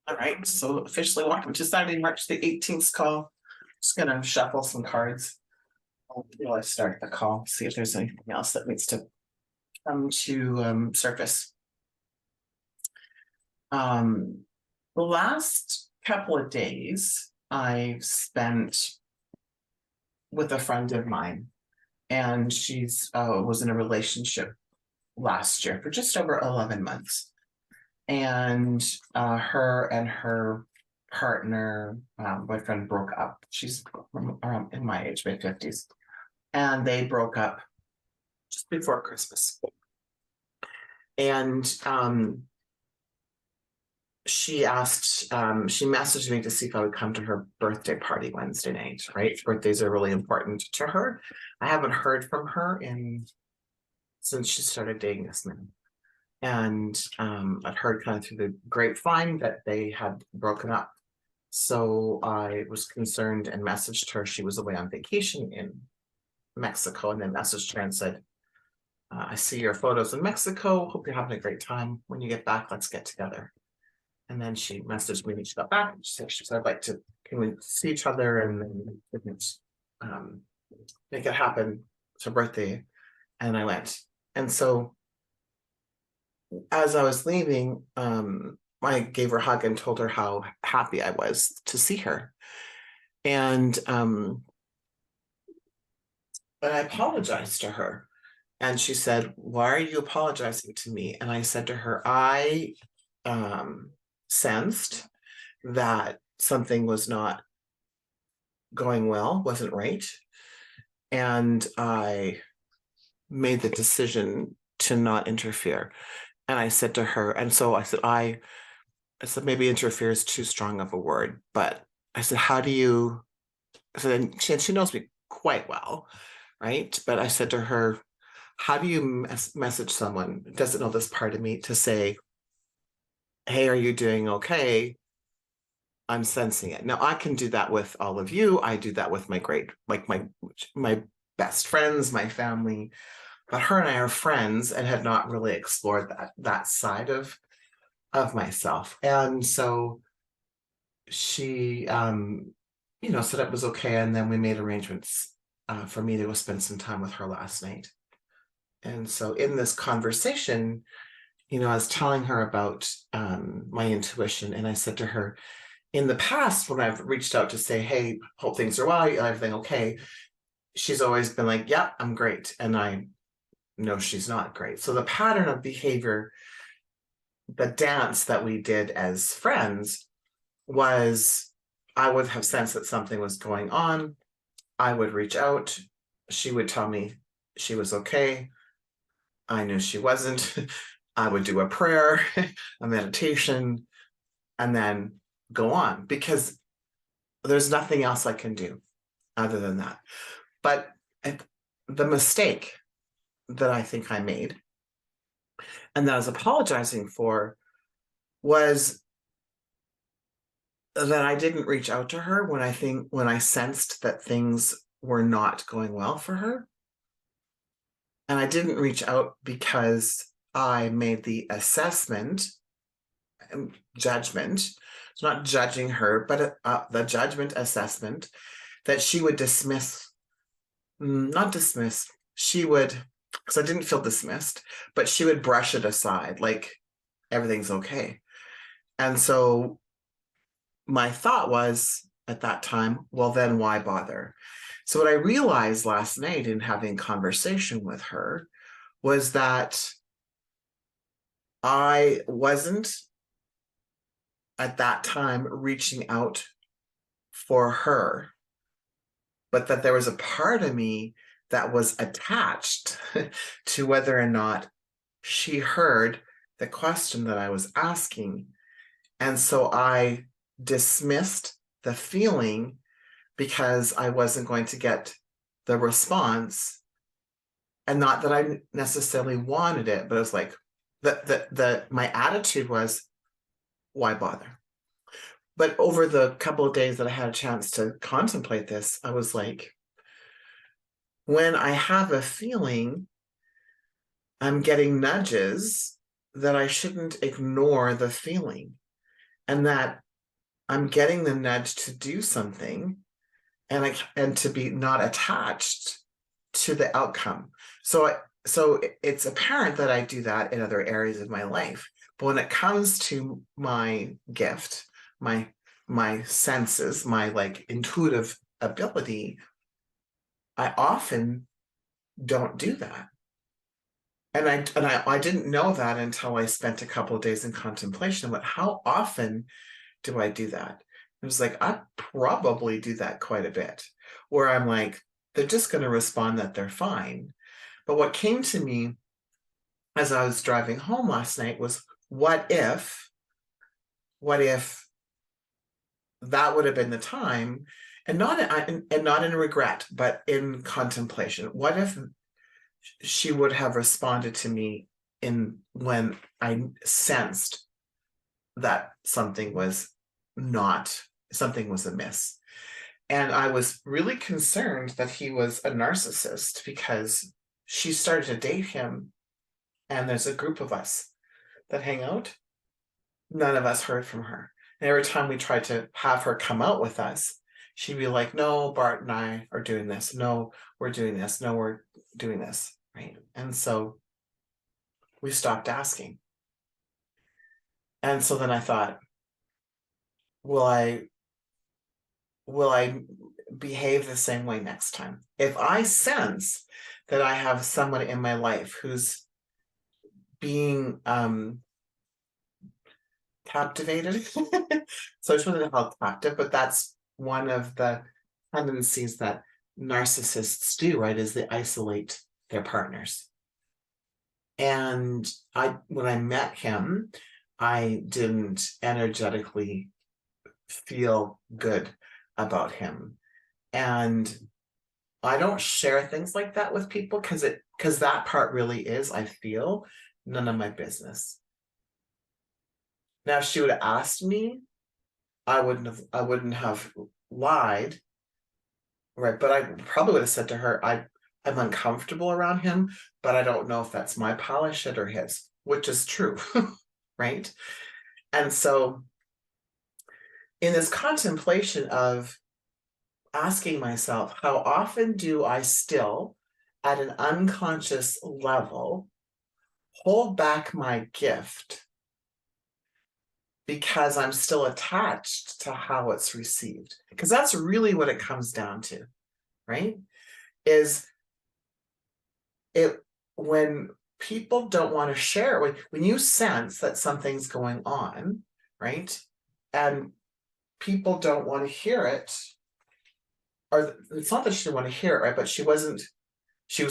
All right, so officially welcome to Saturday, March the 18th call. Just gonna shuffle some cards while I start the call, see if there's anything else that needs to come to surface. The last couple of days I've spent with a friend of mine, and she's was in a relationship last year for just over 11 months. And her and her partner, boyfriend, broke up. She's in my age, mid-50s, and they broke up just before Christmas. And she messaged me to see if I would come to her birthday party Wednesday night, right? Birthdays are really important to her. I haven't heard from her since she started dating this man. And I'd heard kind of through the grapevine that they had broken up. So I was concerned and messaged her. She was away on vacation in Mexico, and then messaged her and said, I see your photos in Mexico. Hope you're having a great time. When you get back, let's get together. And then she messaged me when she got back. She said, I'd like to, can we see each other and make it happen. It's her birthday. And I went. And so as I was leaving, I gave her a hug and told her how happy I was to see her. And I apologized to her. And she said, why are you apologizing to me? And I said to her, I sensed that something was not going well, wasn't right. And I made the decision to not interfere. And I said to her, and so I said, maybe interfere is too strong of a word, but I said, how do you, I said, and she knows me quite well, right? But I said to her, how do you message someone who doesn't know this part of me to say, hey, are you doing okay? I'm sensing it. Now I can do that with all of you. I do that with my best friends, my family, but her and I are friends and had not really explored that side of myself. And so she said it was okay, and then we made arrangements for me to go spend some time with her last night. And so in this conversation, I was telling her about my intuition, and I said to her, in the past, when I've reached out to say, hey, hope things are well, everything okay, she's always been like, yeah, I'm great. And I know she's not great. So the pattern of behavior, the dance that we did as friends, was I would have sensed that something was going on. I would reach out. She would tell me she was okay. I knew she wasn't. I would do a prayer, a meditation, and then go on, because there's nothing else I can do other than that. But the mistake that I think I made, and that I was apologizing for, was that I didn't reach out to her when I sensed that things were not going well for her. And I didn't reach out because I made the assessment and judgment. It's not judging her, but the judgment assessment that she would dismiss, not dismiss, she would, because I didn't feel dismissed, but she would brush it aside like everything's okay. And so my thought was at that time, well, then why bother? So what I realized last night in having conversation with her was that I wasn't at that time reaching out for her, but that there was a part of me that was attached to whether or not she heard the question that I was asking. And so I dismissed the feeling because I wasn't going to get the response. And not that I necessarily wanted it, but it was like my attitude was, why bother? But over the couple of days that I had a chance to contemplate this, I was like, when I have a feeling, I'm getting nudges that I shouldn't ignore the feeling. and that I'm getting the nudge to do something, and to be not attached to the outcome. So it's apparent that I do that in other areas of my life. But when it comes to my gift, my senses, my like intuitive ability, I often don't do that. And I didn't know that until I spent a couple of days in contemplation. But how often do I do that? It was like, I probably do that quite a bit, where I'm like, they're just going to respond that they're fine. But what came to me as I was driving home last night was, what if that would have been the time, and not in regret, but in contemplation. What if she would have responded to me in when I sensed that something was amiss. And I was really concerned that he was a narcissist, because she started to date him, and there's a group of us that hang out. None of us heard from her. And every time we tried to have her come out with us, she'd be like, no, Bart and I are doing this. No, we're doing this. No, we're doing this. Right. And so we stopped asking. And so then I thought, will I behave the same way next time? If I sense that I have someone in my life who's being captivated, so I just wanted to call it captive, but that's one of the tendencies that narcissists do, right? Is they isolate their partners. And when I met him, I didn't energetically feel good about him. And I don't share things like that with people, because that part really is, I feel, none of my business. Now, if she would have asked me, I wouldn't have lied, right? But I probably would have said to her, I'm uncomfortable around him, but I don't know if that's my polish shit or his, which is true, right? And so in this contemplation of asking myself, how often do I still, at an unconscious level, hold back my gift because I'm still attached to how it's received? Because that's really what it comes down to, right? Is it when people don't want to share, when you sense that something's going on, right? And people don't want to hear it, or it's not that she didn't want to hear it, right? But she was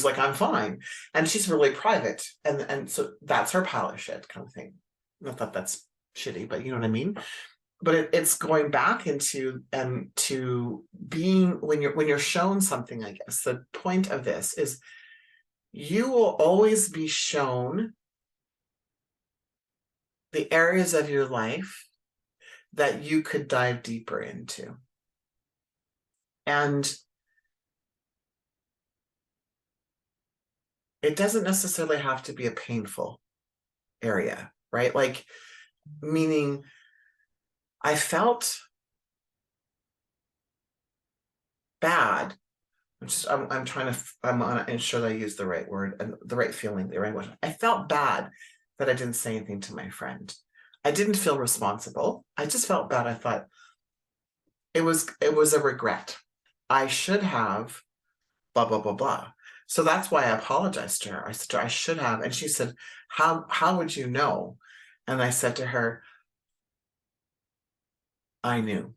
like, I'm fine. And she's really private. And so that's her pile of shit kind of thing. Not that that's shitty, but you know what I mean? But it's going back into to being, when you're shown something, I guess the point of this is, you will always be shown the areas of your life that you could dive deeper into. And it doesn't necessarily have to be a painful area, right? Like, meaning I felt bad. I'm trying to, I'm on ensure that I use the right word and the right feeling, the right word. I felt bad that I didn't say anything to my friend. I didn't feel responsible. I just felt bad. I thought it was a regret. I should have blah, blah, blah, blah. So that's why I apologized to her. I said to her, I should have. And she said, how would you know? And I said to her, I knew.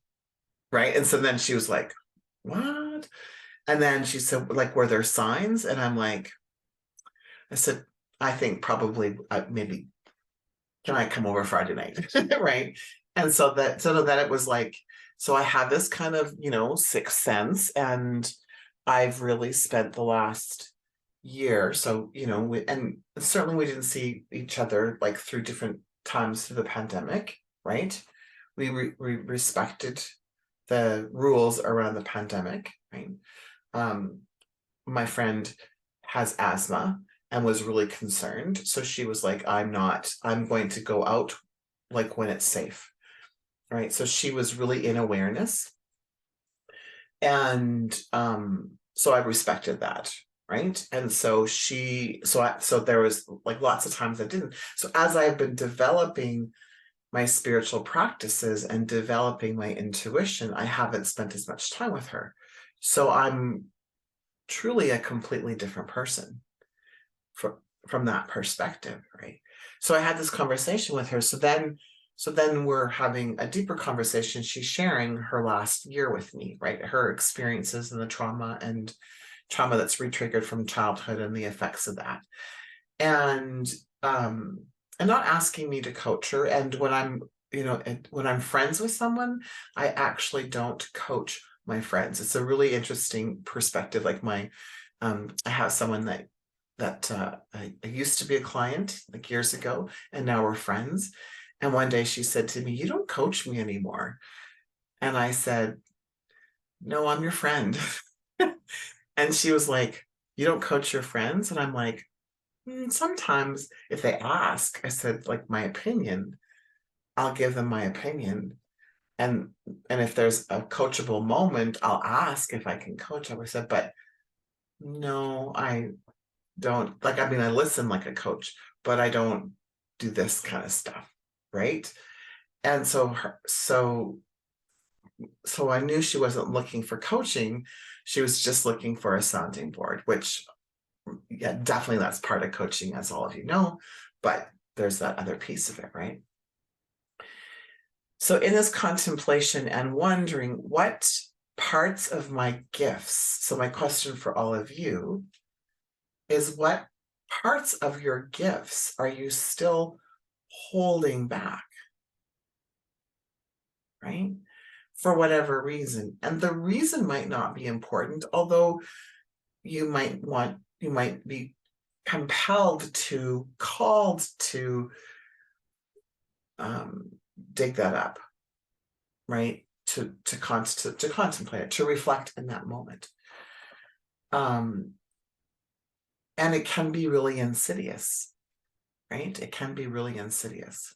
Right. And so then she was like, what? And then she said, like, were there signs? And I'm like, I said, I think probably maybe, can I come over Friday night? Right. And so that it was like, so I had this kind of, sixth sense, and I've really spent the last year. So, and certainly we didn't see each other like through different times through the pandemic, right? We respected the rules around the pandemic, right? My friend has asthma and was really concerned. So she was like, I'm going to go out like when it's safe. right? So she was really in awareness. And so I respected that, right? And so so there was like lots of times I didn't. So as I've been developing my spiritual practices and developing my intuition, I haven't spent as much time with her. So I'm truly a completely different person from that perspective, right? So I had this conversation with her. So then we're having a deeper conversation. She's sharing her last year with me, right? Her experiences and the trauma that's re-triggered from childhood and the effects of that. And and not asking me to coach her. And when I'm friends with someone, I actually don't coach my friends. It's a really interesting perspective. Like I have someone that I used to be a client like years ago, and now we're friends. And one day she said to me, "You don't coach me anymore." And I said, "No, I'm your friend." And she was like, "You don't coach your friends?" And I'm like, sometimes if they ask," I said, "like my opinion, I'll give them my opinion. And if there's a coachable moment, I'll ask if I can coach." I said, "But no, I don't like, I mean, I listen like a coach, but I don't do this kind of stuff." Right. And so I knew she wasn't looking for coaching. She was just looking for a sounding board, which, yeah, definitely that's part of coaching, as all of you know, but there's that other piece of it, right? So in this contemplation and wondering what parts of my gifts, so my question for all of you is, what parts of your gifts are you still holding back, right? For whatever reason. And the reason might not be important, although you might be called to um, dig that up, right? To contemplate it, to reflect in that moment. Um, and it can be really insidious, right? It can be really insidious.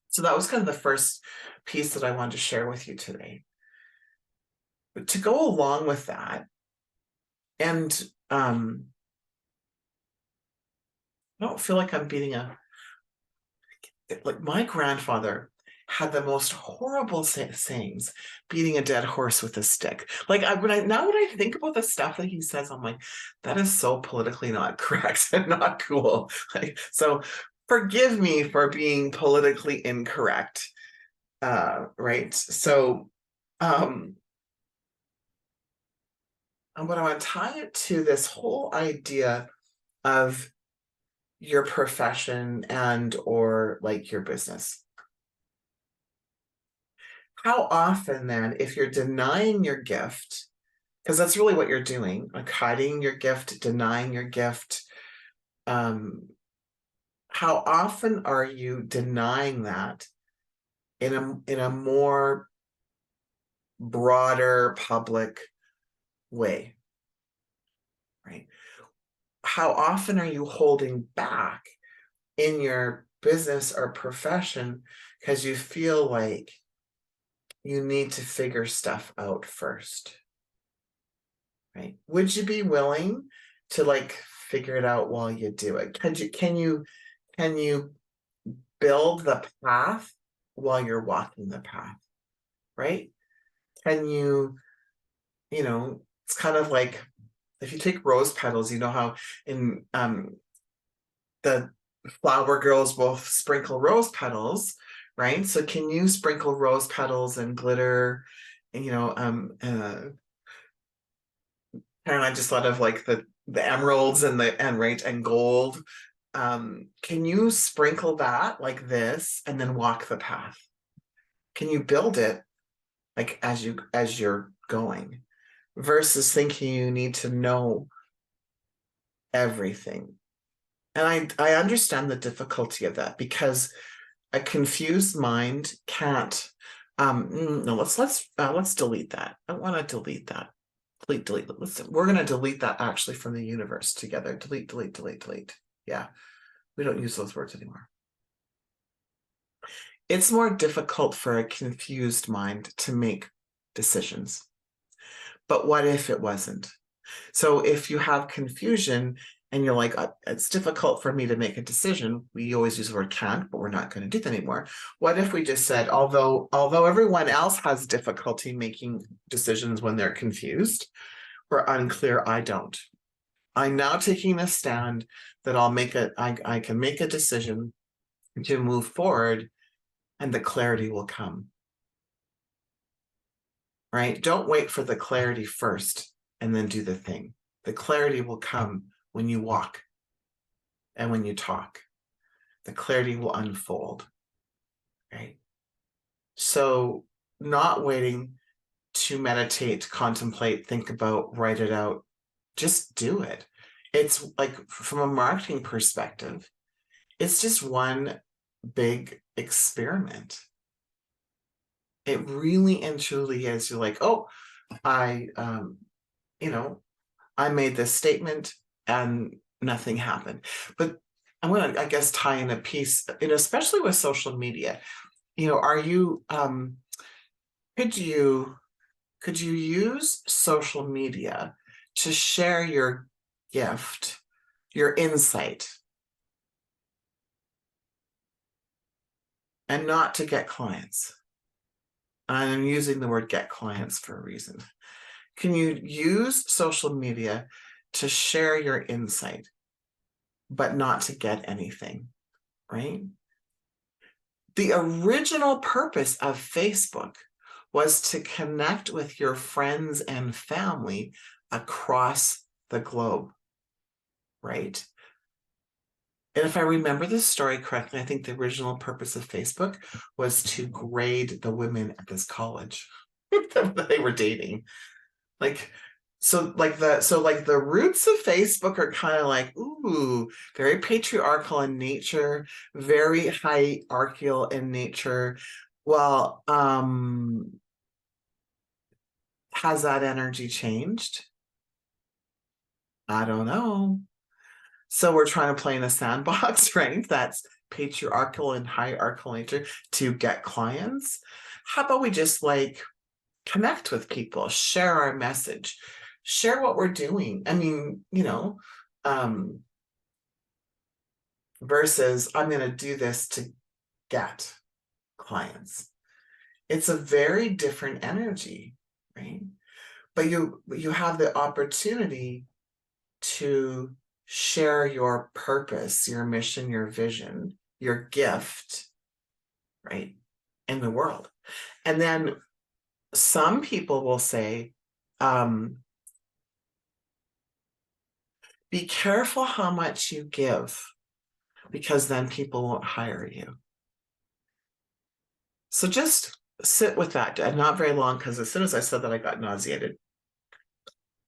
So that was kind of the first piece that I wanted to share with you today. But to go along with that, and I don't feel like I'm beating like my grandfather had the most horrible sayings, beating a dead horse with a stick. Like when I think about the stuff that he says, I'm like, that is so politically not correct and not cool. Like, so forgive me for being politically incorrect. Right. So but I want to tie it to this whole idea of your profession and or like your business. How often then, if you're denying your gift, because that's really what you're doing, like hiding your gift, denying your gift, how often are you denying that in a more broader public way, right? How often are you holding back in your business or profession because you feel like you need to figure stuff out first, right? Would you be willing to like figure it out while you do it? Can you build the path while you're walking the path, right? Can it's kind of like if you take rose petals, you know how in the flower girls will sprinkle rose petals, right? So can you sprinkle rose petals and glitter, and and I just thought of like the emeralds and right and gold. Can you sprinkle that like this and then walk the path? Can you build it like as you're going versus thinking you need to know everything? And I understand the difficulty of that because a confused mind can't no, let's delete that. I want to delete that. Delete. We're gonna delete that actually from the universe together. Delete. Yeah. We don't use those words anymore. It's more difficult for a confused mind to make decisions. But what if it wasn't? So if you have confusion and you're like, it's difficult for me to make a decision, we always use the word can't, but we're not going to do that anymore. What if we just said, although everyone else has difficulty making decisions when they're confused or unclear, I don't. I'm now taking a stand that I can make a decision to move forward, and the clarity will come. Right? Don't wait for the clarity first and then do the thing. The clarity will come when you walk and when you talk. The clarity will unfold. Right? So, not waiting to meditate, contemplate, think about, write it out. Just do it. It's like, from a marketing perspective, it's just one big experiment. It really and truly is. You're like, oh, I made this statement and nothing happened. But I'm going to, I guess, tie in a piece, especially with social media. Are you, could you use social media to share your gift, your insight, and not to get clients? And I'm using the word get clients for a reason. Can you use social media to share your insight, but not to get anything, right? The original purpose of Facebook was to connect with your friends and family across the globe, right? And if I remember this story correctly, I think the original purpose of Facebook was to grade the women at this college that they were dating. Like, the roots of Facebook are kind of like, ooh, very patriarchal in nature, very hierarchical in nature. Well, has that energy changed? I don't know. So we're trying to play in a sandbox, right? That's patriarchal and hierarchical nature to get clients. How about we just connect with people, share our message, share what we're doing? I mean, versus I'm going to do this to get clients. It's a very different energy, right? But you have the opportunity to share your purpose, your mission, your vision, your gift, right, in the world. And then some people will say, be careful how much you give, because then people won't hire you. So just sit with that. And not very long, because as soon as I said that, I got nauseated.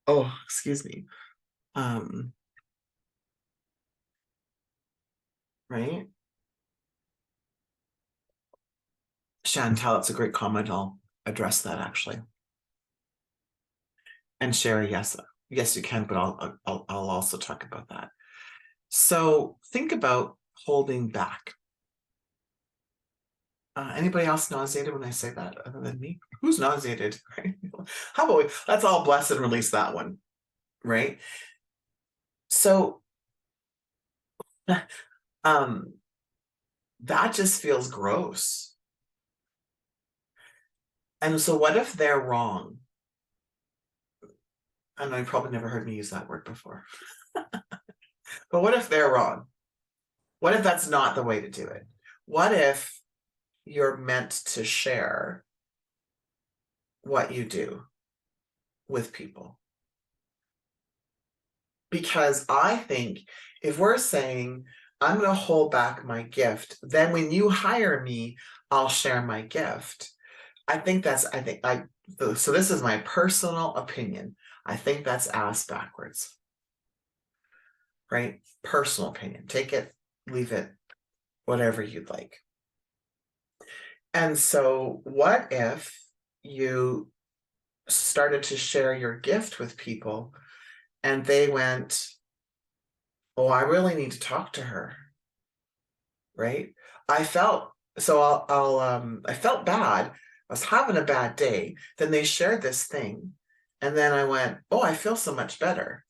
Oh, excuse me. Right? Chantal, it's a great comment. I'll address that actually. And Sherry, yes, you can, but I'll also talk about that. So think about holding back. Anybody else nauseated when I say that other than me? Who's nauseated? Right? How about let's all bless and release that one, right? So that just feels gross. And so what if they're wrong? And I probably never heard me use that word before. But what if they're wrong? What if that's not the way to do it? What if you're meant to share what you do with people? Because I think if we're saying, I'm going to hold back my gift, then when you hire me, I'll share my gift. So this is my personal opinion. I think that's ass backwards, right? Personal opinion. Take it, leave it, whatever you'd like. And so what if you started to share your gift with people and they went, oh, I really need to talk to her, right? I felt So I felt bad. I was having a bad day. Then they shared this thing. And then I went, oh, I feel so much better.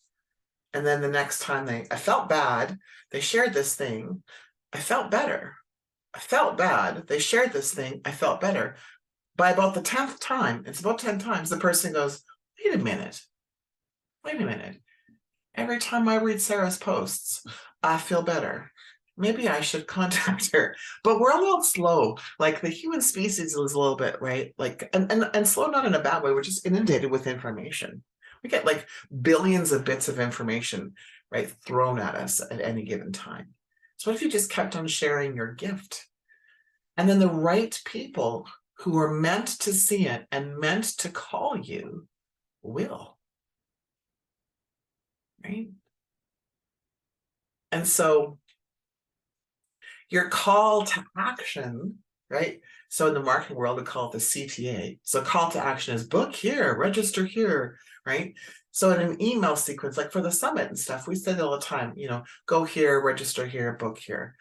And then the next time I felt bad, they shared this thing. I felt better. I felt bad. They shared this thing. I felt better. By about the 10th time, it's about 10 times, the person goes, wait a minute. Wait a minute. Every time I read Sarah's posts, I feel better. Maybe I should contact her. But we're a little slow. Like the human species is a little bit, right? Like, and slow not in a bad way. We're just inundated with information. We get like billions of bits of information, right, thrown at us at any given time. So what if you just kept on sharing your gift? And then the right people who are meant to see it and meant to call you will, right? And so your call to action, right? So in the marketing world, we call it the CTA. So call to action is book here, register here, right? So in an email sequence, like for the summit and stuff, we say it all the time, you know, go here, register here, book here.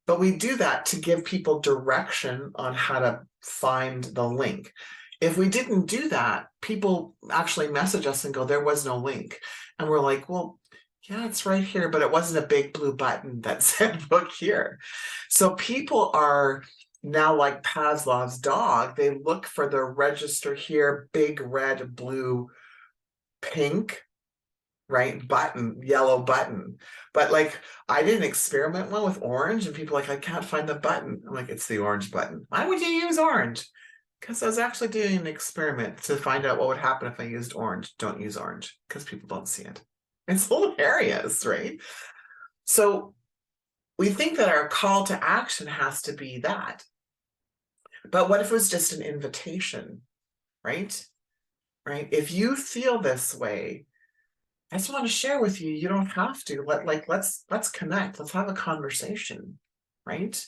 But we do that to give people direction on how to find the link. If we didn't do that, people actually message us and go, there was no link. And we're like, well, yeah, it's right here, but it wasn't a big blue button that said book here. So people are now like Pavlov's dog. They look for the register here, big red, blue, pink, right, button, yellow button. But like I did an experiment one with orange and people are like, I can't find the button. I'm like, it's the orange button. Why would you use orange? Because I was actually doing an experiment to find out what would happen if I used orange. Don't use orange because people don't see it. It's hilarious, right? So we think that our call to action has to be that. But what if it was just an invitation, right? Right? If you feel this way, I just want to share with you, you don't have to. Let's connect. Let's have a conversation, right?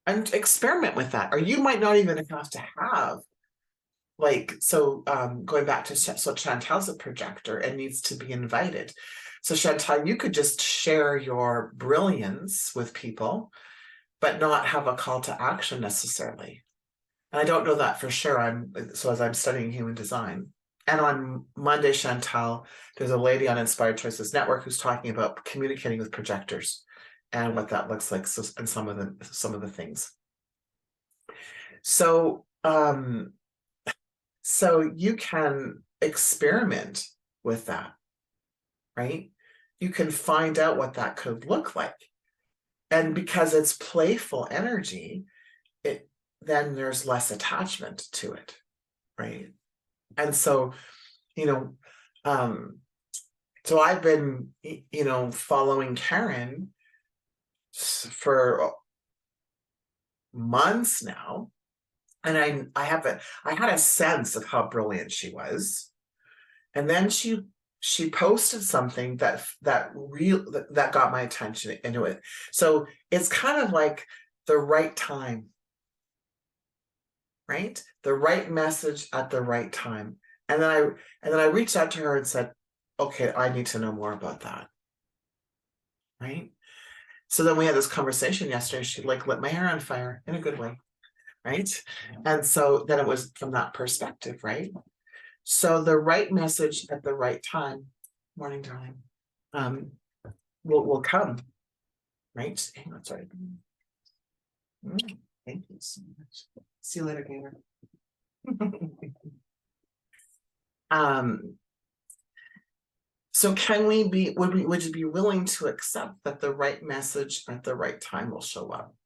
And experiment with that. Or you might not even have to have going back to so Chantal's a projector and needs to be invited. So Chantal, you could just share your brilliance with people, but not have a call to action necessarily. And I don't know that for sure. As I'm studying human design. And on Monday, Chantal, there's a lady on Inspired Choices Network who's talking about communicating with projectors and what that looks like. So, and some of the things. So you can experiment with that, right? You can find out what that could look like. And because it's playful energy, then there's less attachment to it, right? And so, so I've been, following Karen for months now. And I had a sense of how brilliant she was. And then she posted something that got my attention into it. So it's kind of like the right time, right? The right message at the right time. And then I reached out to her and said, okay, I need to know more about that. Right? So then we had this conversation yesterday. She lit my hair on fire in a good way. Right? And so then it was from that perspective, right? So the right message at the right time, morning, darling, will come, right? Hang on, sorry. Thank you so much. See you later, Gamer. So would you be willing to accept that the right message at the right time will show up?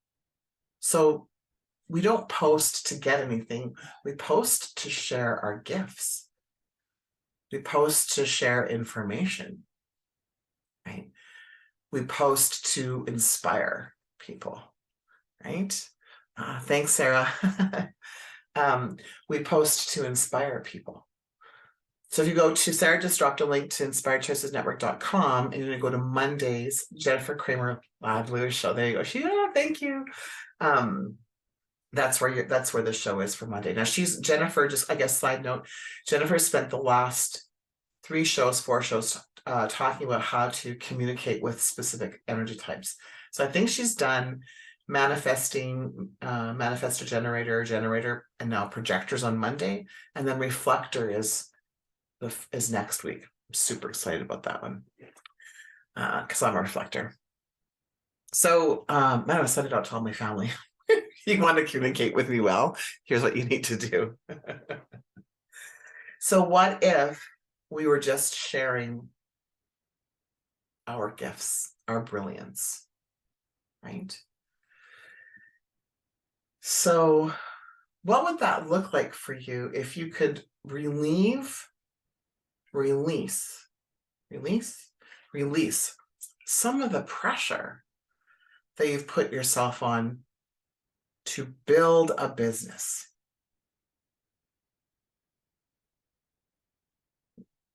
So we don't post to get anything. We post to share our gifts. We post to share information, right? We post to inspire people, right? Thanks, Sarah. We post to inspire people. So if you go to, Sarah just dropped a link to inspiredchoicesnetwork.com and you're going to go to Monday's Jennifer Kramer Live Lewis show. There you go. Thank you. That's where the show is for Monday. Now Jennifer, just I guess side note, Jennifer spent the last 4 shows talking about how to communicate with specific energy types. So I think she's done manifesting, manifestor generator, and now projectors on Monday. And then reflector is next week. I'm super excited about that one. Because I'm a reflector. So I was sending it out to all my family. You want to communicate with me well, here's what you need to do. So what if we were just sharing our gifts, our brilliance, right? So what would that look like for you if you could release some of the pressure that you've put yourself on to build a business?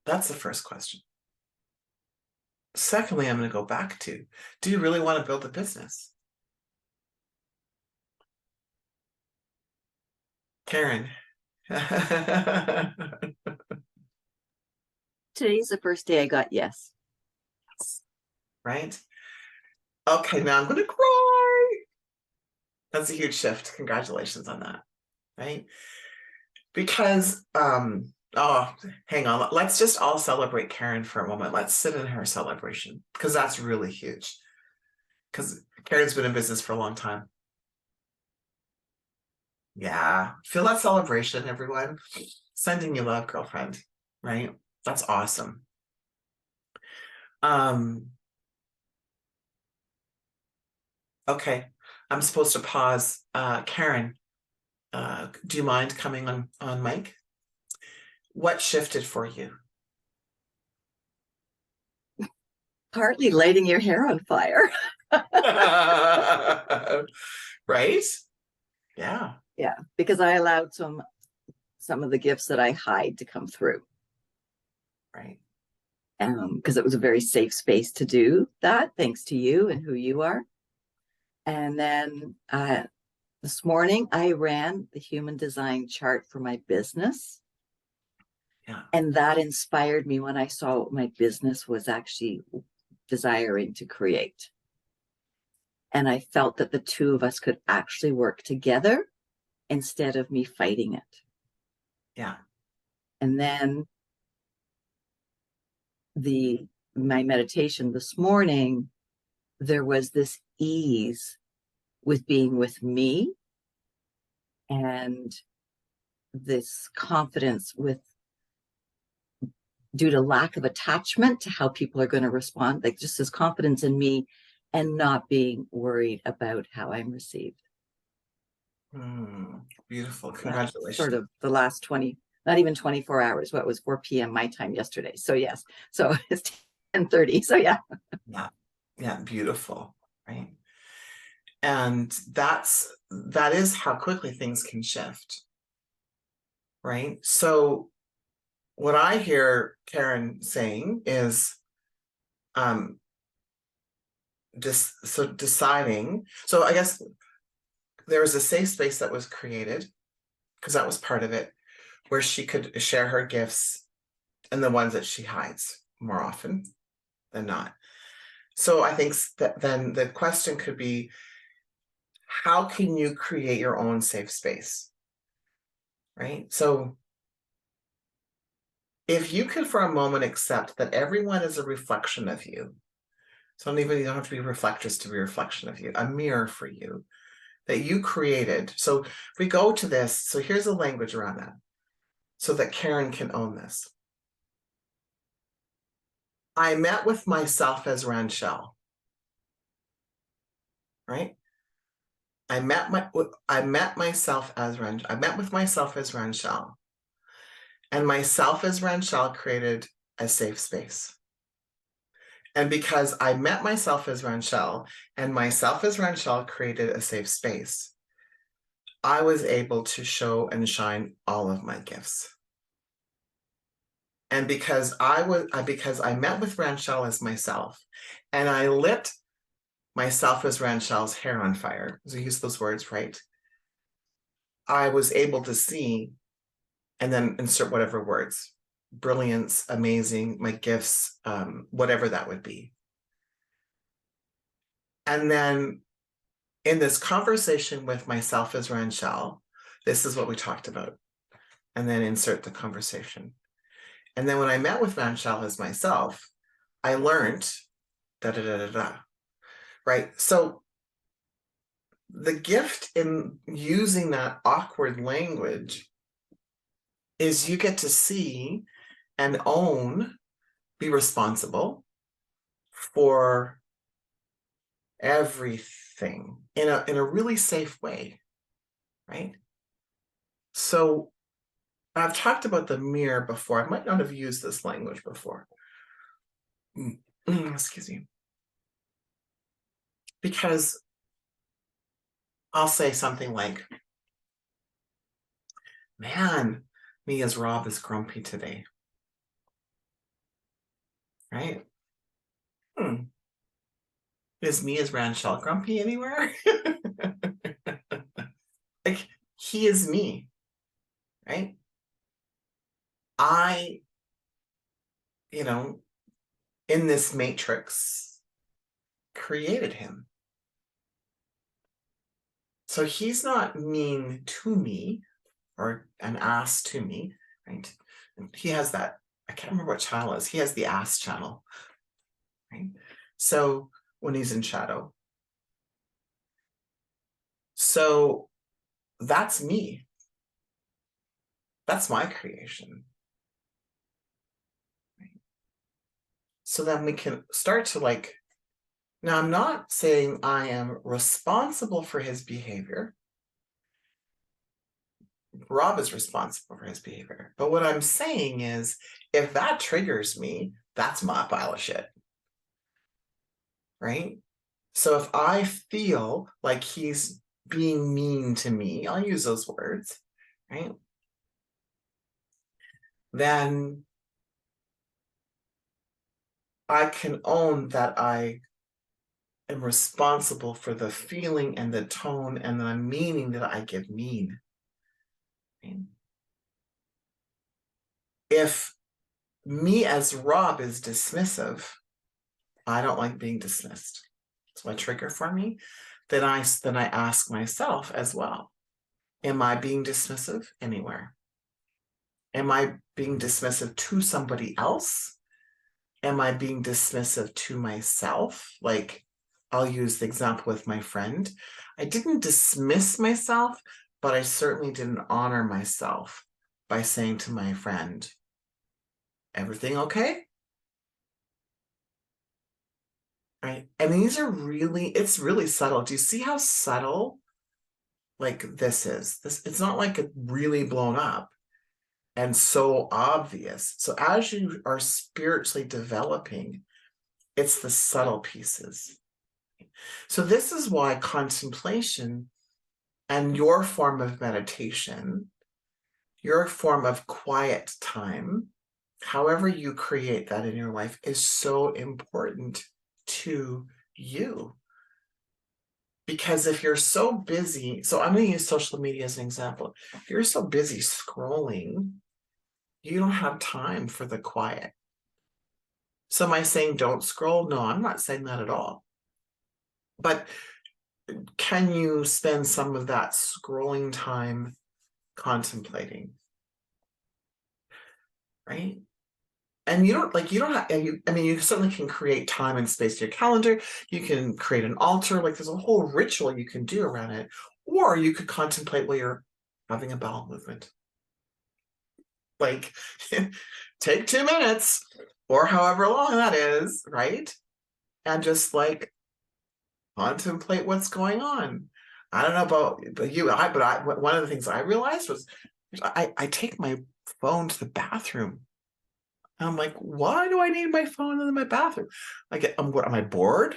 That's the first question. Secondly, I'm going to go back to, do you really want to build a business? Karen. Today's the first day I got yes. Right? Okay, now I'm going to cry. That's a huge shift. Congratulations on that. Right? Because, oh, hang on. Let's just all celebrate Karen for a moment. Let's sit in her celebration because that's really huge. Because Karen's been in business for a long time. Yeah. Feel that celebration, everyone. Sending you love, girlfriend. Right? That's awesome. Okay. I'm supposed to pause. Karen, do you mind coming on mic? What shifted for you? Partly lighting your hair on fire. Right? Yeah. Yeah, because I allowed some of the gifts that I hide to come through. Right. Because it was a very safe space to do that, thanks to you and who you are. And then this morning, I ran the human design chart for my business. Yeah. And that inspired me when I saw what my business was actually desiring to create. And I felt that the two of us could actually work together instead of me fighting it. Yeah. And then my meditation this morning, there was this ease with being with me and this confidence with due to lack of attachment to how people are going to respond, like just this confidence in me and not being worried about how I'm received. Beautiful. Congratulations. That's sort of the last 20, not even 24 hours. What was 4 p.m. my time yesterday. So yes. So it's 10:30. So yeah. Yeah. Yeah. Beautiful. Right. And that is how quickly things can shift. Right. So what I hear Karen saying is deciding. So I guess there was a safe space that was created, because that was part of it, where she could share her gifts and the ones that she hides more often than not. So I think that then the question could be, how can you create your own safe space? Right? So if you can for a moment accept that everyone is a reflection of you, so you don't have to be reflectors to be a reflection of you, a mirror for you that you created. So if we go to this, so here's the language around that so that Karen can own this. I met with myself as Ranchelle. Right? I met myself as Ranchelle. And myself as Ranchelle created a safe space. And because I met myself as Ranchelle and myself as Ranchelle created a safe space, I was able to show and shine all of my gifts. And because I met with Ranchelle as myself, and I lit myself as Ranchelle's hair on fire, so use those words, right? I was able to see, and then insert whatever words, brilliance, amazing, my gifts, whatever that would be. And then in this conversation with myself as Ranchelle, this is what we talked about. And then insert the conversation. And then when I met with Ranchelle as myself, I learned da da da da da. Right. So the gift in using that awkward language is you get to see and own, be responsible for everything in a really safe way, right? So I've talked about the mirror before. I might not have used this language before. Excuse me. Because I'll say something like, man, me as Rob is grumpy today. Right? Is me as Ranchelle grumpy anywhere? Like, he is me, right? I, in this matrix, created him. So he's not mean to me or an ass to me, right? He has that, I can't remember what channel it is. He has the ass channel, right? So when he's in shadow. So that's me. That's my creation. Right? So then we can start to now I'm not saying I am responsible for his behavior. Rob is responsible for his behavior. But what I'm saying is, if that triggers me, that's my pile of shit. Right? So if I feel like he's being mean to me, I'll use those words, right? Then I can own that I am responsible for the feeling and the tone and the meaning that I give mean. Right? If me as Rob is dismissive, I don't like being dismissed. It's a trigger for me. Then I ask myself as well, am I being dismissive anywhere? Am I being dismissive to somebody else? Am I being dismissive to myself? Like, I'll use the example with my friend. I didn't dismiss myself, but I certainly didn't honor myself by saying to my friend, everything okay? Right. And these are it's really subtle. Do you see how subtle this is? It's not like it really blown up and so obvious. So as you are spiritually developing, it's the subtle pieces. So this is why contemplation and your form of meditation, your form of quiet time, however you create that in your life, is so important to you. Because if you're so busy, so I'm going to use social media as an example. If you're so busy scrolling, you don't have time for the quiet. So am I saying don't scroll? No, I'm not saying that at all. But can you spend some of that scrolling time contemplating? Right? And you don't have, you certainly can create time and space to your calendar. You can create an altar. There's a whole ritual you can do around it. Or you could contemplate while you're having a bowel movement. Take 2 minutes or however long that is, right? And just contemplate what's going on. I don't know about you, but one of the things I realized was I take my phone to the bathroom. And I'm like, why do I need my phone in my bathroom? Am I bored?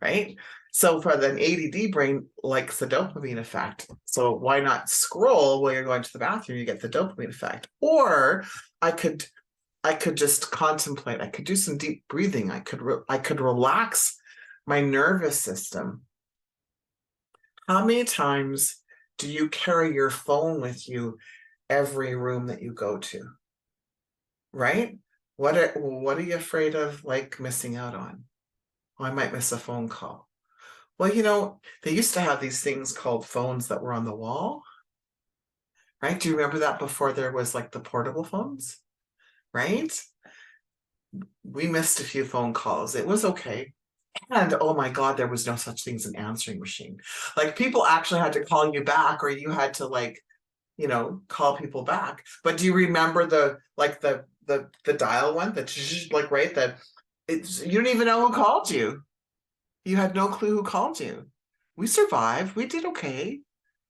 Right? So for an ADD brain likes the dopamine effect. So why not scroll while you're going to the bathroom? You get the dopamine effect. Or I could just contemplate. I could do some deep breathing. I could relax my nervous system. How many times do you carry your phone with you every room that you go to? Right? What are you afraid of missing out on? Oh, I might miss a phone call. Well, they used to have these things called phones that were on the wall, right? Do you remember that before there was like the portable phones, right? We missed a few phone calls. It was okay. And oh my God, there was no such thing as an answering machine. Like people actually had to call you back, or you had to like, call people back. But do you remember the dial one that like right that you don't even know who called you. You had no clue who called you. We survived. We did okay.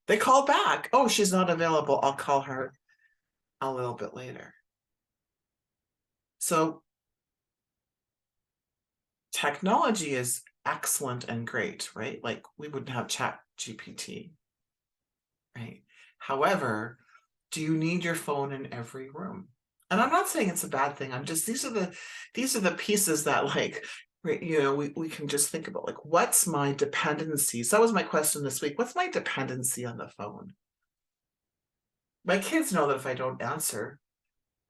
They called back. Oh, she's not available. I'll call her a little bit later. So technology is excellent and great, right? Like we wouldn't have Chat GPT, right? However, do you need your phone in every room? And I'm not saying it's a bad thing. I'm just these are the pieces that like we can just think about like what's my dependency? So that was my question this week. What's my dependency on the phone? My kids know that if I don't answer,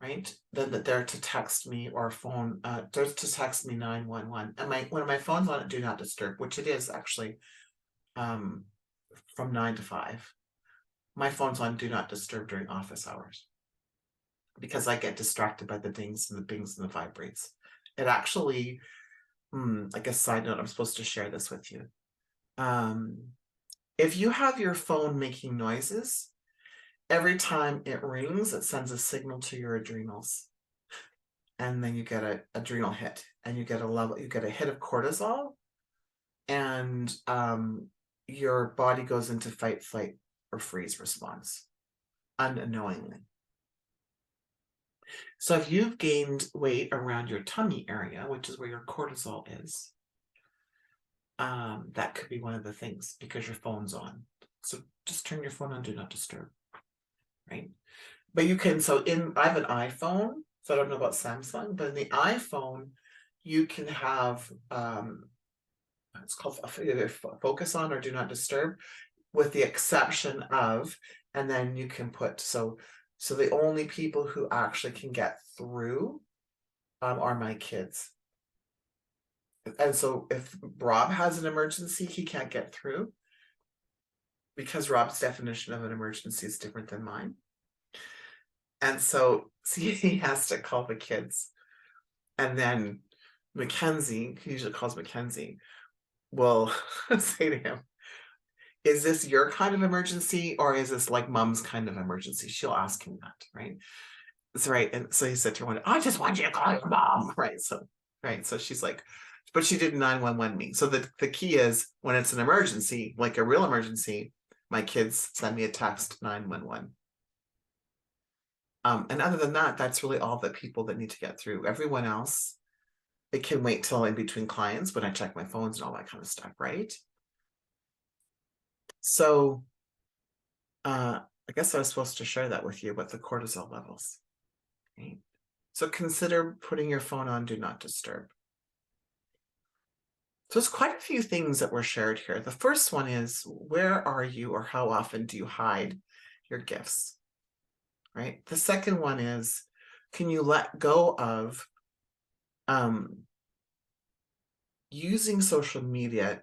right, then that they're to text me or phone, they're to text me 911. And when my phone's on do not disturb, which it is actually, um, from 9 to 5. My phone's on do not disturb during office hours because I get distracted by the dings and the bings and the vibrates. It actually, like a side note, I'm supposed to share this with you. If you have your phone making noises, every time it rings, it sends a signal to your adrenals. And then you get an adrenal hit and you get a hit of cortisol, and your body goes into fight, flight, or freeze response unknowingly. So if you've gained weight around your tummy area, which is where your cortisol is, that could be one of the things because your phone's on. So just turn your phone on do not disturb, right? But you can, I have an iPhone, so I don't know about Samsung, but in the iPhone, you can have, it's called either focus on or do not disturb, with the exception of, and then you can put, so the only people who actually can get through are my kids. And so if Rob has an emergency, he can't get through because Rob's definition of an emergency is different than mine. And so he has to call the kids. And then Mackenzie, he usually calls Mackenzie, will say to him, is this your kind of emergency or is this like mom's kind of emergency? She'll ask him that, right? That's right. And so he said to her one, I just want you to call your mom, right? So she's like, but she did 911 me. So the key is when it's an emergency, like a real emergency, my kids send me a text 911. And other than that, that's really all the people that need to get through. Everyone else, it can wait till in between clients when I check my phones and all that kind of stuff, right? So I guess I was supposed to share that with you about the cortisol levels. Right? So consider putting your phone on do not disturb. So there's quite a few things that were shared here. The first one is, where are you or how often do you hide your gifts? Right? The second one is, can you let go of using social media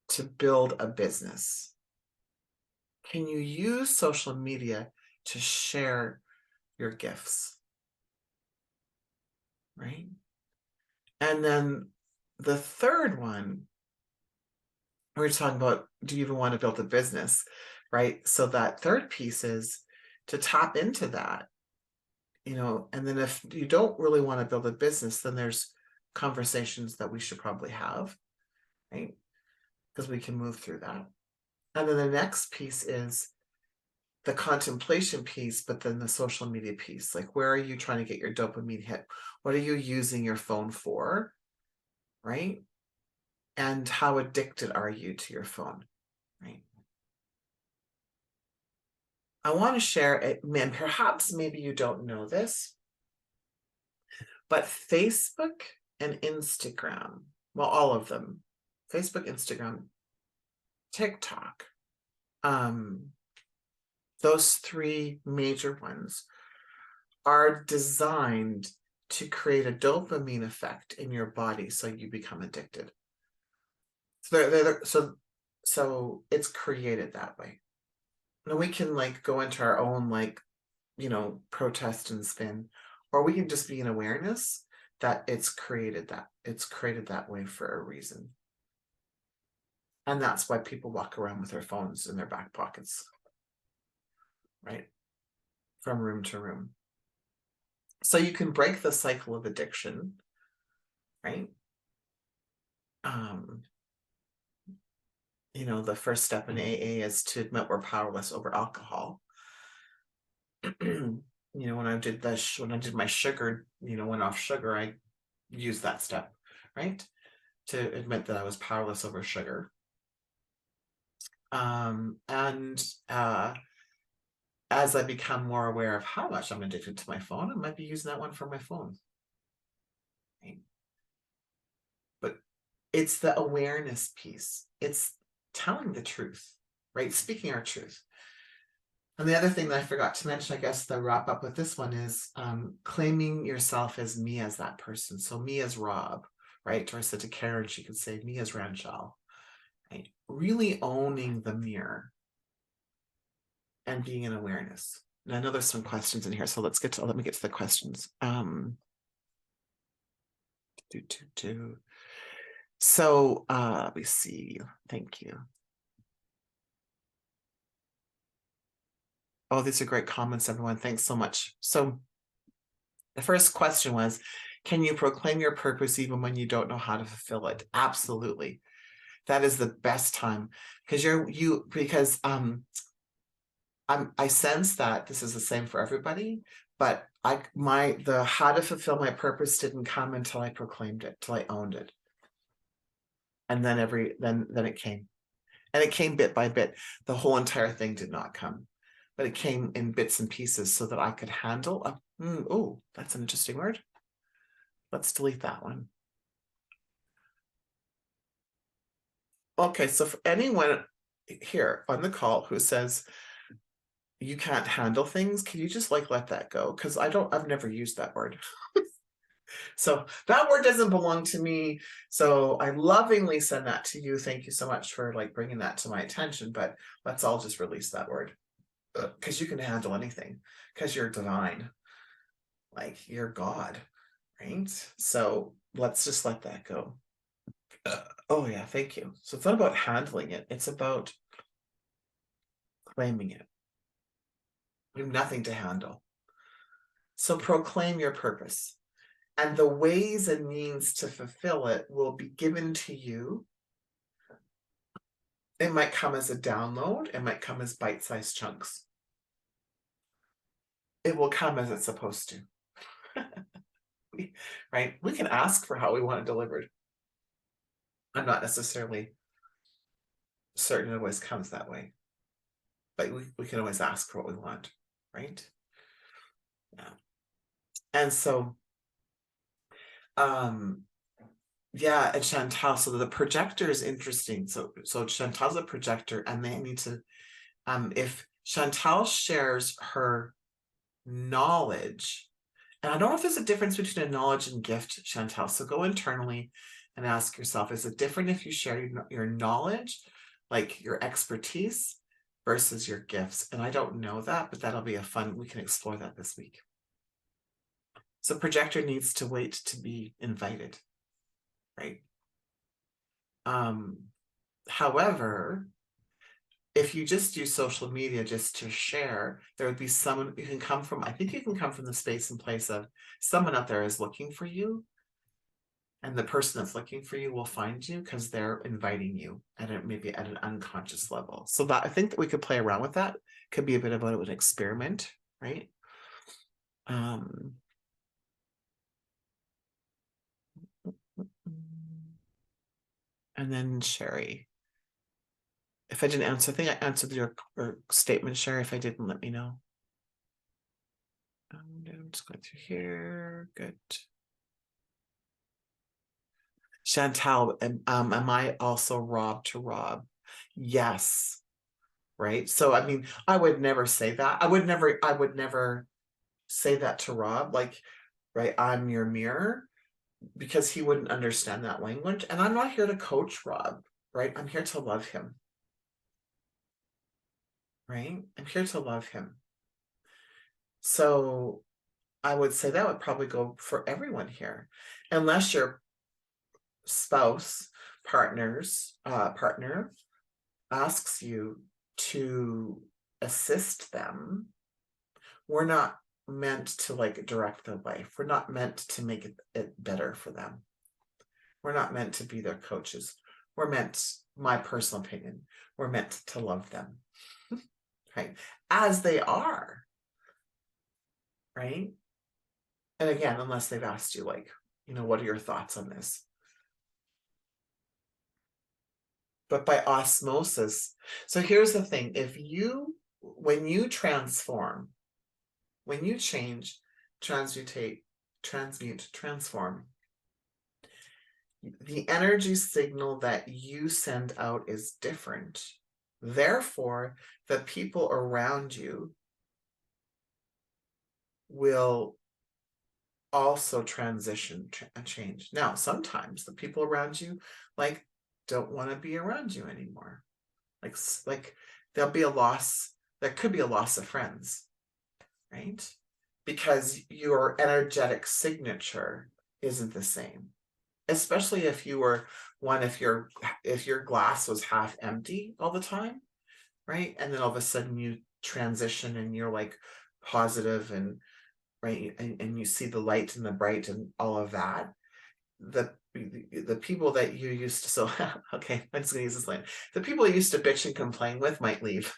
to build a business? Can you use social media to share your gifts? Right? And then the third one, we're talking about, do you even want to build a business? Right? So that third piece is to tap into that, and then if you don't really want to build a business, then there's conversations that we should probably have, right? Because we can move through that. And then the next piece is the contemplation piece, but then the social media piece. Like, where are you trying to get your dopamine hit? What are you using your phone for? Right? And how addicted are you to your phone? Right? I want to share it, and perhaps maybe you don't know this, but Facebook and Instagram, well, all of them, Facebook, Instagram, TikTok, those three major ones are designed to create a dopamine effect in your body so you become addicted. So it's created that way. Now we can like go into our own like, protest and spin, or we can just be in awareness that it's created that way for a reason. And that's why people walk around with their phones in their back pockets, right? From room to room. So you can break the cycle of addiction, right? The first step in AA is to admit we're powerless over alcohol. When I did my sugar, went off sugar, I used that step, right? To admit that I was powerless over sugar. And as I become more aware of how much I'm addicted to my phone, I might be using that one for my phone. Right? But it's the awareness piece. It's telling the truth, right? Speaking our truth. And the other thing that I forgot to mention, I guess, the wrap up with this one is claiming yourself as me as that person. So me as Rob, right? Or I said to Karen, she could say me as Ranchal, right? Really owning the mirror and being in awareness. And I know there's some questions in here, so let me get to the questions. So let me see. Thank you. Oh, these are great comments, everyone. Thanks so much. So the first question was, can you proclaim your purpose even when you don't know how to fulfill it? Absolutely. That is the best time because I sense that this is the same for everybody, but the how to fulfill my purpose didn't come until I proclaimed it, till I owned it. And then it came. And it came bit by bit. The whole entire thing did not come, but it came in bits and pieces so that I could handle. Oh, that's an interesting word. Let's delete that one. Okay, so for anyone here on the call who says you can't handle things, can you just let that go? Because I've never used that word. So that word doesn't belong to me. So I lovingly send that to you. Thank you so much for bringing that to my attention, but let's all just release that word because you can handle anything because you're divine, you're God, right? So let's just let that go. Oh yeah, thank you. So it's not about handling it. It's about claiming it. You have nothing to handle. So proclaim your purpose. And the ways and means to fulfill it will be given to you. It might come as a download. It might come as bite-sized chunks. It will come as it's supposed to. Right? We can ask for how we want it delivered. I'm not necessarily certain it always comes that way. But we can always ask for what we want, right? Yeah. And so yeah, and Chantal, so the projector is interesting. So Chantal's a projector, and they need to if Chantal shares her knowledge, and I don't know if there's a difference between a knowledge and gift, Chantal. So go internally and ask yourself, is it different if you share your knowledge, like your expertise, versus your gifts? And I don't know that, but that'll be we can explore that this week. So projector needs to wait to be invited, right? However, if you just use social media just to share, there would be someone you can come from. I think you can come from the space and place of someone out there is looking for you. And the person that's looking for you will find you because they're inviting you maybe at an unconscious level. So that I think that we could play around with that. Could be a bit about an experiment, right? And then Sherry. If I didn't answer, I think I answered your statement, Sherry. If I didn't, let me know. I'm just going through here. Good. Chantal, am I also Rob to Rob? Yes. Right. So I mean, I would never say that. I would never say that to Rob, right, I'm your mirror, because he wouldn't understand that language. And I'm not here to coach Rob. right? I'm here to love him, right? I'm here to love him. So I would say that would probably go for everyone here, unless your spouse, partner asks you to assist them. We're not meant to like direct their life. We're not meant to make it better for them. We're not meant to be their coaches. We're meant, my personal opinion, we're meant to love them, right? As they are, right? And again, unless they've asked you, like, what are your thoughts on this? But by osmosis. So here's the thing. When you transform, when you change, transmute, transform, the energy signal that you send out is different. Therefore, the people around you will also transition and change. Now, sometimes the people around you like don't want to be around you anymore. Like there'll be a loss. There could be a loss of friends, right? Because your energetic signature isn't the same. Especially if you were if your glass was half empty all the time, right? And then all of a sudden you transition and you're like positive and right, and you see the light and the bright and all of that. The people that you used to, so okay, I'm just gonna use this line. The people you used to bitch and complain with might leave.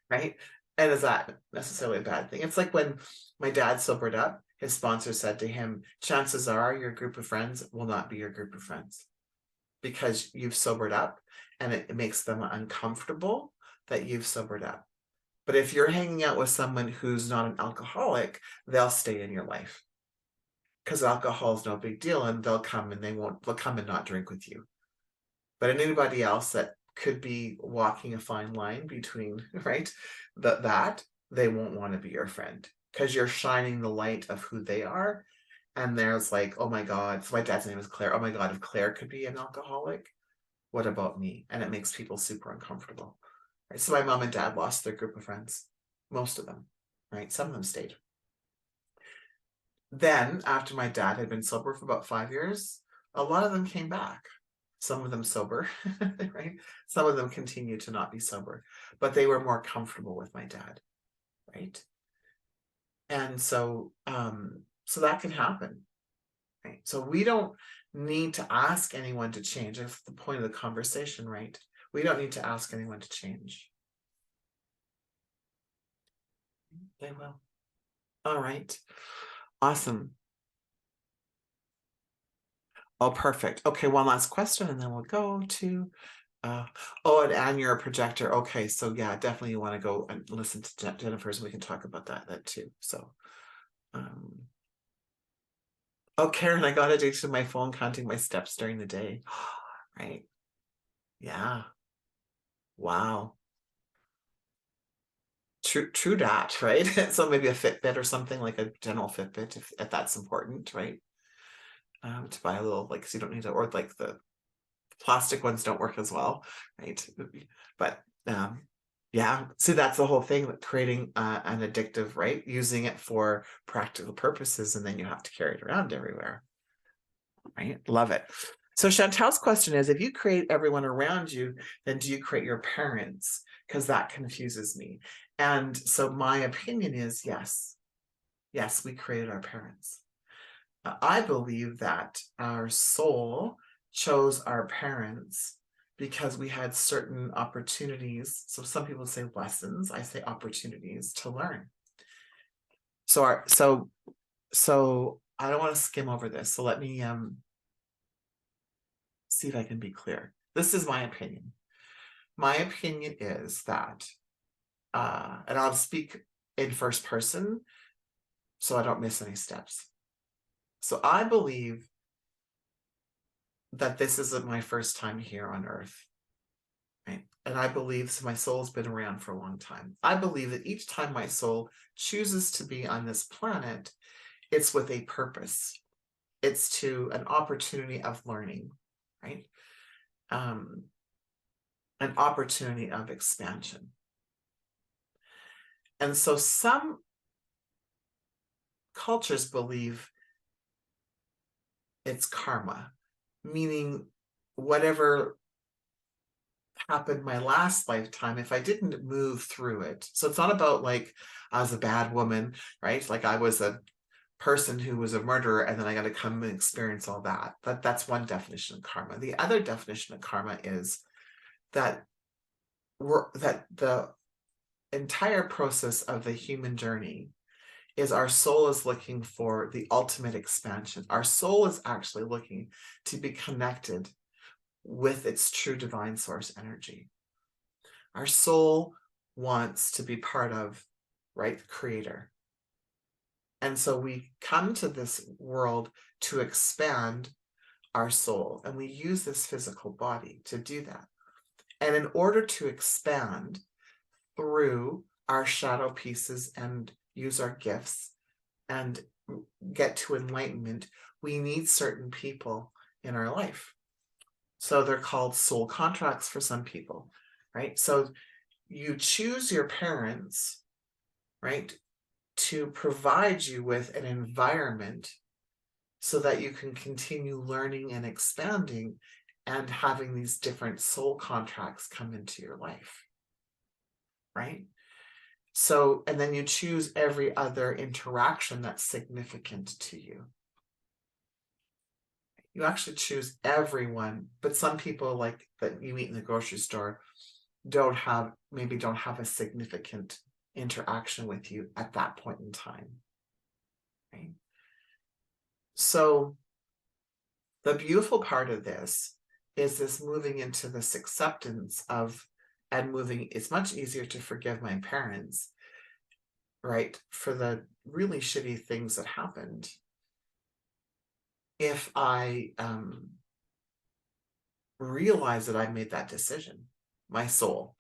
Right? And is that necessarily a bad thing? It's like when my dad sobered up, his sponsor said to him, chances are your group of friends will not be your group of friends because you've sobered up, and it makes them uncomfortable that you've sobered up. But if you're hanging out with someone who's not an alcoholic, they'll stay in your life because alcohol is no big deal, and they'll come and not drink with you. But anybody else that could be walking a fine line between, right, that they won't want to be your friend because you're shining the light of who they are. And there's like, oh my God. So my dad's name is Claire. Oh my God, if Claire could be an alcoholic, what about me? And it makes people super uncomfortable. Right? So my mom and dad lost their group of friends, most of them, right? Some of them stayed. Then after my dad had been sober for about 5 years, a lot of them came back. Some of them sober, right? Some of them continued to not be sober, but they were more comfortable with my dad, right? And so that can happen, right? So we don't need to ask anyone to change. That's the point of the conversation, right? We don't need to ask anyone to change. They will. All right. Awesome. Oh, perfect. Okay, one last question and then we'll go to and you're a projector. Okay, so yeah, definitely you want to go and listen to Jennifer's. We can talk about that too. So oh, Karen, I got addicted to my phone counting my steps during the day. Right. Yeah. Wow. True that, right? So maybe a Fitbit or something, like a general Fitbit if that's important, right? To buy a little, like, so you don't need to, or like the plastic ones don't work as well, right? But yeah, see, that's the whole thing, with creating an addictive, right? Using it for practical purposes, and then you have to carry it around everywhere, right? Love it. So Chantal's question is, if you create everyone around you, then do you create your parents? Because that confuses me. And so my opinion is yes. Yes, we created our parents. I believe that our soul chose our parents because we had certain opportunities. So some people say lessons, I say opportunities to learn. So I don't want to skim over this. So let me see if I can be clear. This is my opinion. My opinion is that, and I'll speak in first person so I don't miss any steps. So I believe that this isn't my first time here on earth. Right? And I believe, so my soul's been around for a long time. I believe that each time my soul chooses to be on this planet, it's with a purpose. It's to an opportunity of learning, right? An opportunity of expansion. And so some cultures believe it's karma, meaning whatever happened my last lifetime, if I didn't move through it. So it's not about like I was a bad woman, right? Like I was a person who was a murderer and then I got to come and experience all that. That's one definition of karma. The other definition of karma is that the entire process of the human journey is our soul is looking for the ultimate expansion. Our soul is actually looking to be connected with its true divine source energy. Our soul wants to be part of, right, the creator. And so we come to this world to expand our soul, and we use this physical body to do that. And in order to expand through our shadow pieces and use our gifts and get to enlightenment, we need certain people in our life. So they're called soul contracts for some people, right? So you choose your parents, right, to provide you with an environment so that you can continue learning and expanding and having these different soul contracts come into your life, right? So, and then you choose every other interaction that's significant to you. You actually choose everyone, but some people like that you meet in the grocery store maybe don't have a significant interaction with you at that point in time, right? So the beautiful part of this is this moving into this acceptance of, and moving, it's much easier to forgive my parents, right, for the really shitty things that happened if I realize that I made that decision. My soul,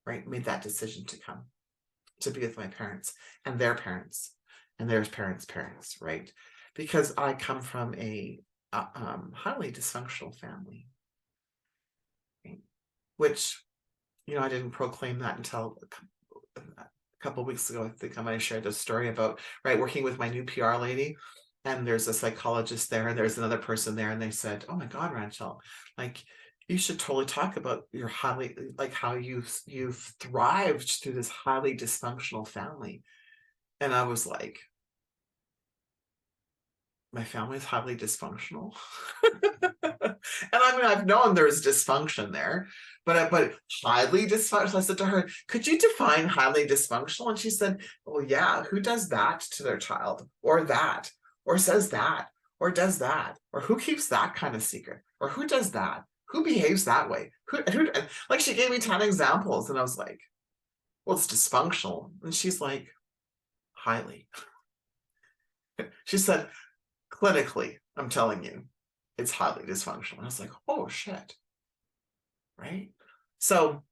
right, made that decision to come to be with my parents and their parents and their parents, right? Because I come from a highly dysfunctional family, right? Which, you know, I didn't proclaim that until a couple of weeks ago. I think I might have shared a story about, right, working with my new PR lady, and there's a psychologist there, and there's another person there, and they said, "Oh my God, Rachel, like you should totally talk about your highly, like how you've thrived through this highly dysfunctional family." And I was like, my family is highly dysfunctional. And I mean, I've known there's dysfunction there, but highly dysfunctional. I said to her, "Could you define highly dysfunctional?" And she said, "Well, yeah, who does that to their child, or that, or says that, or does that, or who keeps that kind of secret, or who does that, who behaves that way, who like." She gave me 10 examples, and I was like, "Well, it's dysfunctional." And she's like, "Highly." She said, "Clinically, I'm telling you, it's highly dysfunctional." I was like, "Oh shit." Right? So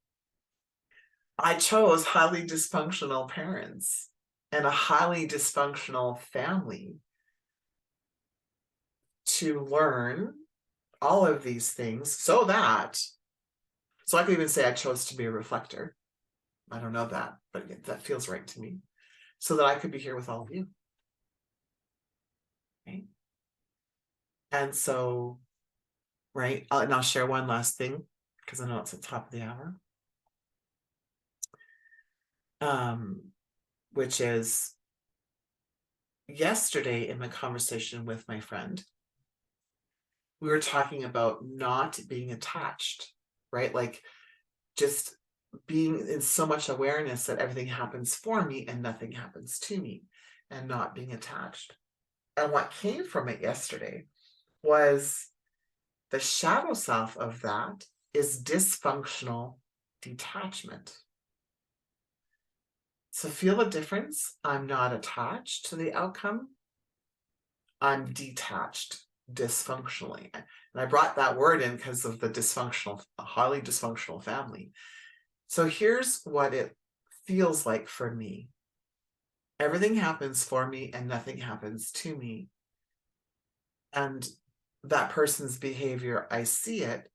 I chose highly dysfunctional parents and a highly dysfunctional family to learn all of these things so I could even say I chose to be a reflector. I don't know that, but that feels right to me. So that I could be here with all of you. Right? And so, right, and I'll share one last thing because I know it's the top of the hour. Which is yesterday in my conversation with my friend, we were talking about not being attached, right? Like just being in so much awareness that everything happens for me and nothing happens to me, and not being attached. And what came from it yesterday was the shadow self of that is dysfunctional detachment. So feel the difference. I'm not attached to the outcome. I'm detached dysfunctionally. And I brought that word in because of the dysfunctional, highly dysfunctional family. So here's what it feels like for me. Everything happens for me and nothing happens to me. And that person's behavior, I see it,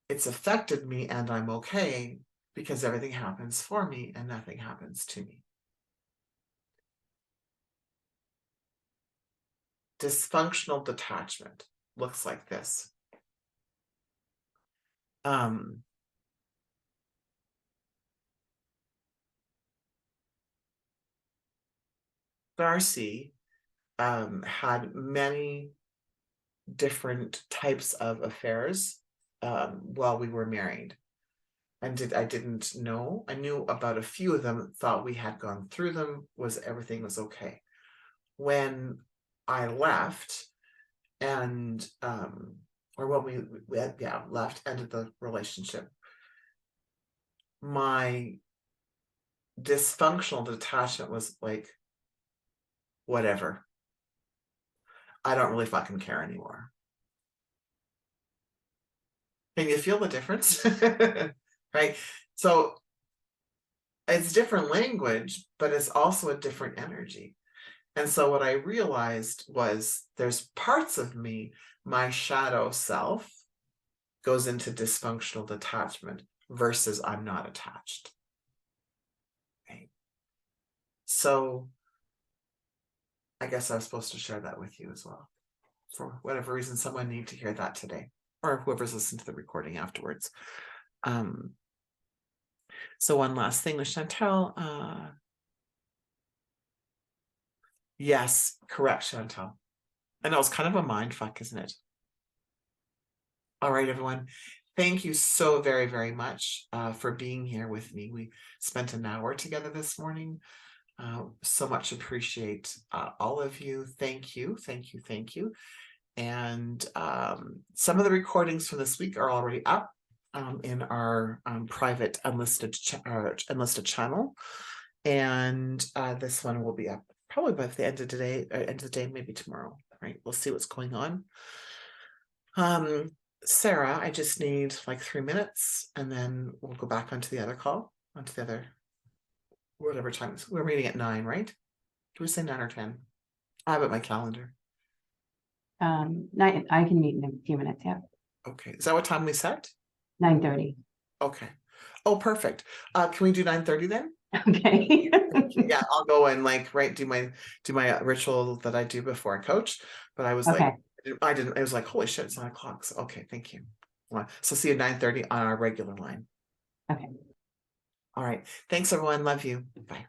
it's affected me, and I'm okay because everything happens for me and nothing happens to me. Dysfunctional detachment looks like this. Darcy had many different types of affairs while we were married. And I didn't know. I knew about a few of them, thought we had gone through them, everything was okay. When I left, and or when we left, ended the relationship, my dysfunctional detachment was like, whatever. I don't really fucking care anymore. Can you feel the difference? Right? So it's different language, but it's also a different energy. And so what I realized was there's parts of me, my shadow self goes into dysfunctional detachment versus I'm not attached. Right? So I guess I was supposed to share that with you as well. For whatever reason, someone needed to hear that today, or whoever's listened to the recording afterwards. So one last thing with Chantel. Yes, correct, Chantel. I know it's kind of a mind fuck, isn't it? All right, everyone. Thank you so very, very much for being here with me. We spent an hour together this morning. So much appreciate all of you. Thank you, thank you, thank you. And some of the recordings from this week are already up in our private unlisted channel. And this one will be up probably by the end of the day, maybe tomorrow. Right, we'll see what's going on. Sarah, I just need like 3 minutes, and then we'll go back onto the other call, onto the other whatever time. We're meeting at 9, right? Do we say 9 or 10? I have it on my calendar. 9, I can meet in a few minutes. Yeah. Okay, is that what time we set? 9:30. Okay. Oh, perfect. Can we do 9:30 then? Okay. Yeah, I'll go and do my ritual that I do before I coach. But I was Okay. I didn't. It was like, holy shit, it's 9 o'clock. So okay, thank you. So see you at 9:30 on our regular line. Okay. All right. Thanks, everyone. Love you. Bye.